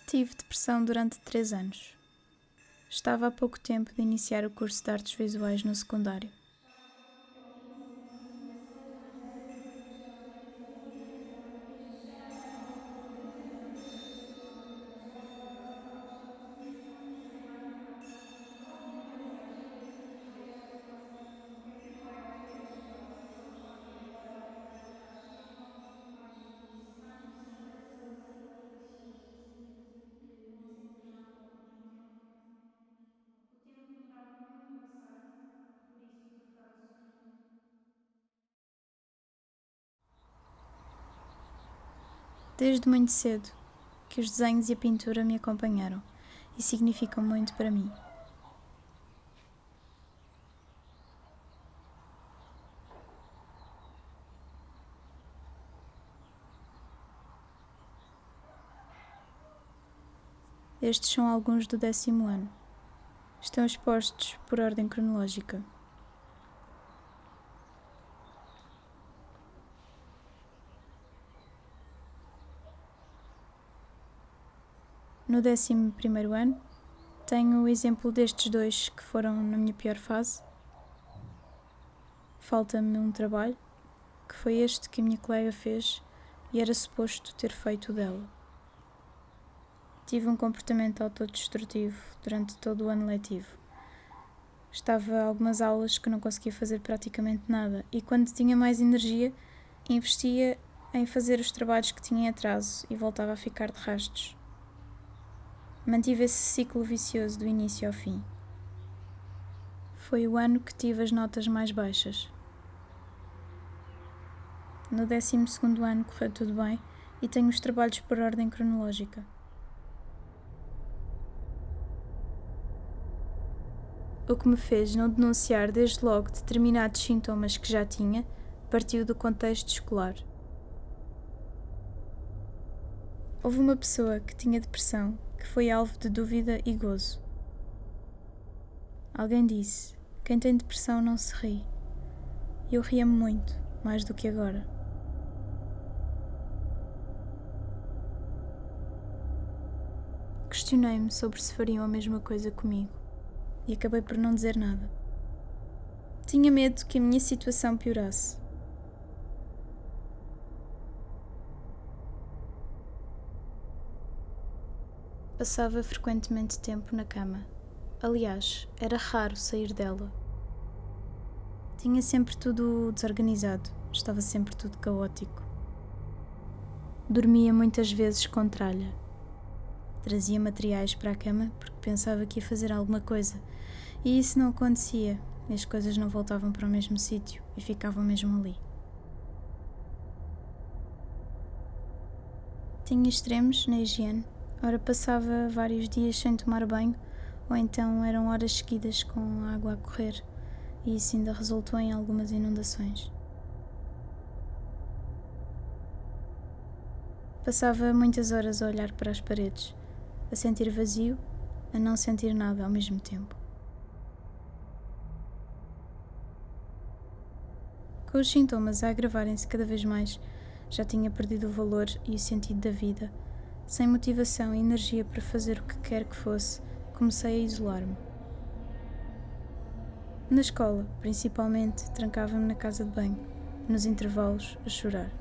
Tive depressão durante 3 anos. Estava há pouco tempo de iniciar o curso de artes visuais no secundário. Desde muito cedo que os desenhos e a pintura me acompanharam e significam muito para mim. Estes são alguns do 10º ano. Estão expostos por ordem cronológica. No 11º ano, tenho o exemplo destes 2 que foram na minha pior fase. Falta-me um trabalho, que foi este que a minha colega fez e era suposto ter feito o dela. Tive um comportamento autodestrutivo durante todo o ano letivo. Estava a algumas aulas que não conseguia fazer praticamente nada e quando tinha mais energia, investia em fazer os trabalhos que tinha em atraso e voltava a ficar de rastos. Mantive esse ciclo vicioso do início ao fim. Foi o ano que tive as notas mais baixas. No 12º ano correu tudo bem e tenho os trabalhos por ordem cronológica. O que me fez não denunciar desde logo determinados sintomas que já tinha partiu do contexto escolar. Houve uma pessoa que tinha depressão que foi alvo de dúvida e gozo. Alguém disse: quem tem depressão não se ri. E eu ria-me muito, mais do que agora. Questionei-me sobre se fariam a mesma coisa comigo e acabei por não dizer nada. Tinha medo que a minha situação piorasse. Passava frequentemente tempo na cama. Aliás, era raro sair dela. Tinha sempre tudo desorganizado, estava sempre tudo caótico. Dormia muitas vezes com tralha. Trazia materiais para a cama porque pensava que ia fazer alguma coisa, e isso não acontecia, e as coisas não voltavam para o mesmo sítio e ficavam mesmo ali. Tinha extremos na higiene. Ora passava vários dias sem tomar banho, ou então eram horas seguidas com a água a correr, e isso ainda resultou em algumas inundações. Passava muitas horas a olhar para as paredes, a sentir vazio, a não sentir nada ao mesmo tempo. Com os sintomas a agravarem-se cada vez mais, já tinha perdido o valor e o sentido da vida. Sem motivação e energia para fazer o que quer que fosse, comecei a isolar-me. Na escola, principalmente, trancava-me na casa de banho, nos intervalos, a chorar.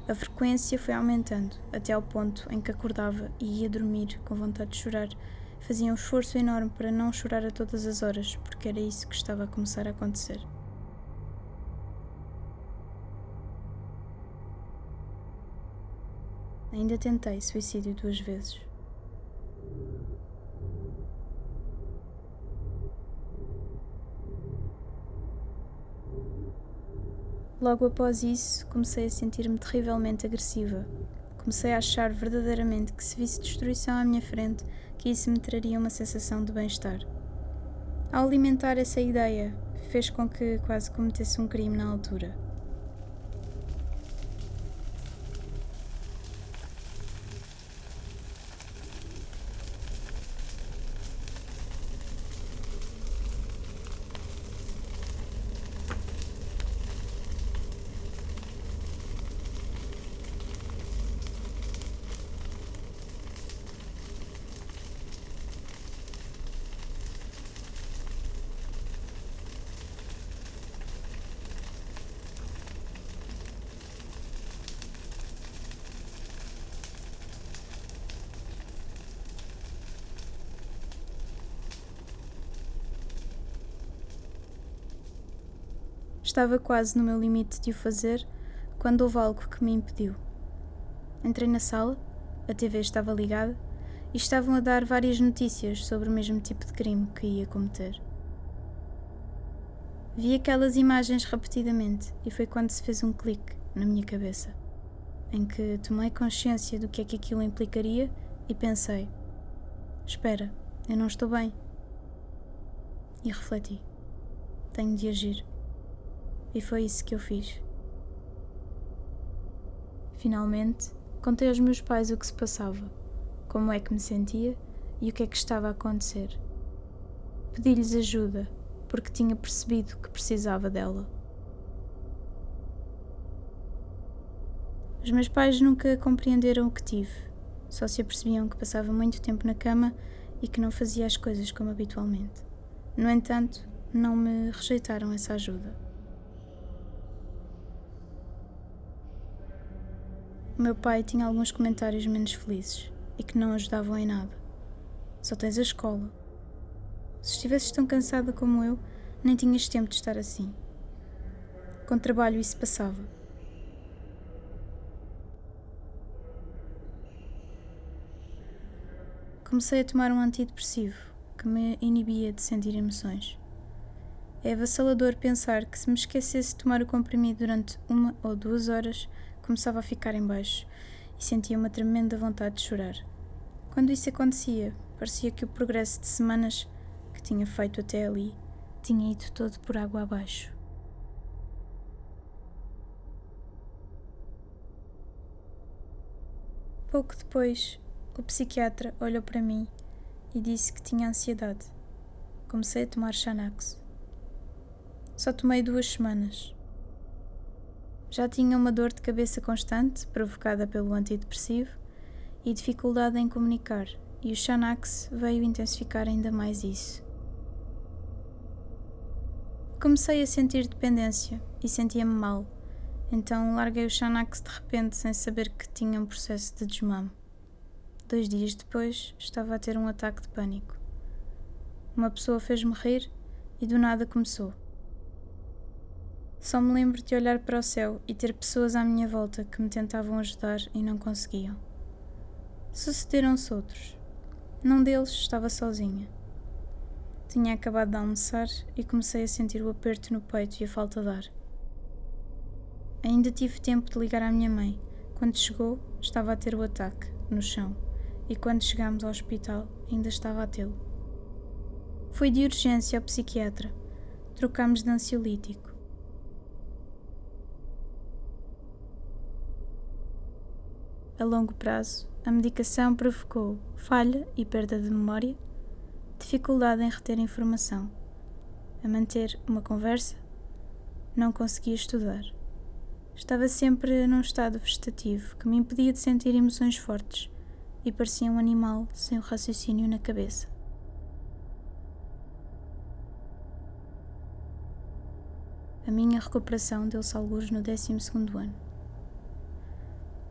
A frequência foi aumentando, até ao ponto em que acordava e ia dormir com vontade de chorar. Fazia um esforço enorme para não chorar a todas as horas, porque era isso que estava a começar a acontecer. Ainda tentei suicídio 2 vezes. Logo após isso, comecei a sentir-me terrivelmente agressiva. Comecei a achar verdadeiramente que se visse destruição à minha frente, que isso me traria uma sensação de bem-estar. Ao alimentar essa ideia, fez com que quase cometesse um crime na altura. Estava quase no meu limite de o fazer quando houve algo que me impediu. Entrei na sala, a TV estava ligada e estavam a dar várias notícias sobre o mesmo tipo de crime que ia cometer. Vi aquelas imagens repetidamente e foi quando se fez um clique na minha cabeça, em que tomei consciência do que é que aquilo implicaria e pensei: espera, eu não estou bem. E refleti: tenho de agir. E foi isso que eu fiz. Finalmente, contei aos meus pais o que se passava, como é que me sentia e o que é que estava a acontecer. Pedi-lhes ajuda, porque tinha percebido que precisava dela. Os meus pais nunca compreenderam o que tive, só se apercebiam que passava muito tempo na cama e que não fazia as coisas como habitualmente. No entanto, não me rejeitaram essa ajuda. O meu pai tinha alguns comentários menos felizes e que não ajudavam em nada. Só tens a escola. Se estivesses tão cansada como eu, nem tinhas tempo de estar assim. Com trabalho isso passava. Comecei a tomar um antidepressivo que me inibia de sentir emoções. É avassalador pensar que se me esquecesse de tomar o comprimido durante 1 ou 2 horas, começava a ficar em baixo e sentia uma tremenda vontade de chorar. Quando isso acontecia, parecia que o progresso de semanas que tinha feito até ali tinha ido todo por água abaixo. Pouco depois, o psiquiatra olhou para mim e disse que tinha ansiedade. Comecei a tomar Xanax. Só tomei 2 semanas. Já tinha uma dor de cabeça constante, provocada pelo antidepressivo, e dificuldade em comunicar, e o Xanax veio intensificar ainda mais isso. Comecei a sentir dependência e sentia-me mal, então larguei o Xanax de repente sem saber que tinha um processo de desmame. 2 dias depois, estava a ter um ataque de pânico. Uma pessoa fez-me rir e do nada começou. Só me lembro de olhar para o céu e ter pessoas à minha volta que me tentavam ajudar e não conseguiam. Sucederam-se outros. Num deles estava sozinha. Tinha acabado de almoçar e comecei a sentir o aperto no peito e a falta de ar. Ainda tive tempo de ligar à minha mãe. Quando chegou, estava a ter o ataque, no chão, e quando chegámos ao hospital, ainda estava a tê-lo. Fui de urgência ao psiquiatra. Trocámos de ansiolítico. A longo prazo, a medicação provocou falha e perda de memória, dificuldade em reter informação, a manter uma conversa, não conseguia estudar. Estava sempre num estado vegetativo que me impedia de sentir emoções fortes e parecia um animal sem o raciocínio na cabeça. A minha recuperação deu-se algures no 12º ano.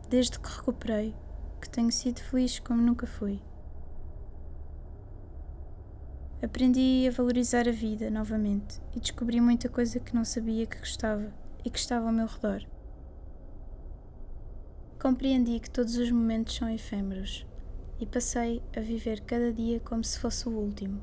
Desde que recuperei, que tenho sido feliz como nunca fui. Aprendi a valorizar a vida novamente e descobri muita coisa que não sabia que gostava e que estava ao meu redor. Compreendi que todos os momentos são efêmeros e passei a viver cada dia como se fosse o último.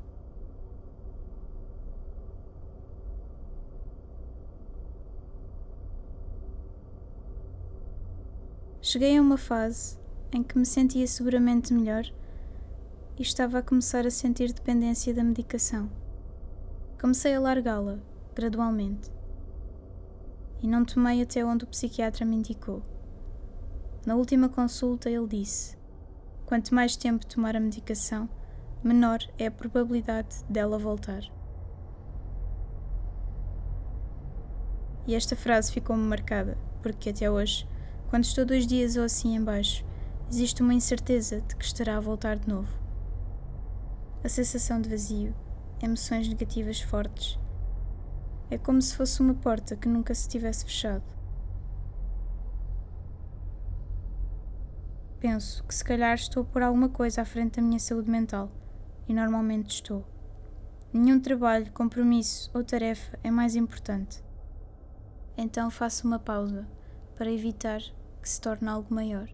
Cheguei a uma fase em que me sentia seguramente melhor e estava a começar a sentir dependência da medicação. Comecei a largá-la, gradualmente, e não tomei até onde o psiquiatra me indicou. Na última consulta ele disse: quanto mais tempo tomar a medicação, menor é a probabilidade dela voltar. E esta frase ficou-me marcada, porque até hoje, quando estou 2 dias ou assim em baixo, existe uma incerteza de que estará a voltar de novo. A sensação de vazio, emoções negativas fortes. É como se fosse uma porta que nunca se tivesse fechado. Penso que se calhar estou por alguma coisa à frente da minha saúde mental, e normalmente estou. Nenhum trabalho, compromisso ou tarefa é mais importante. Então faço uma pausa para evitar que se torne algo maior.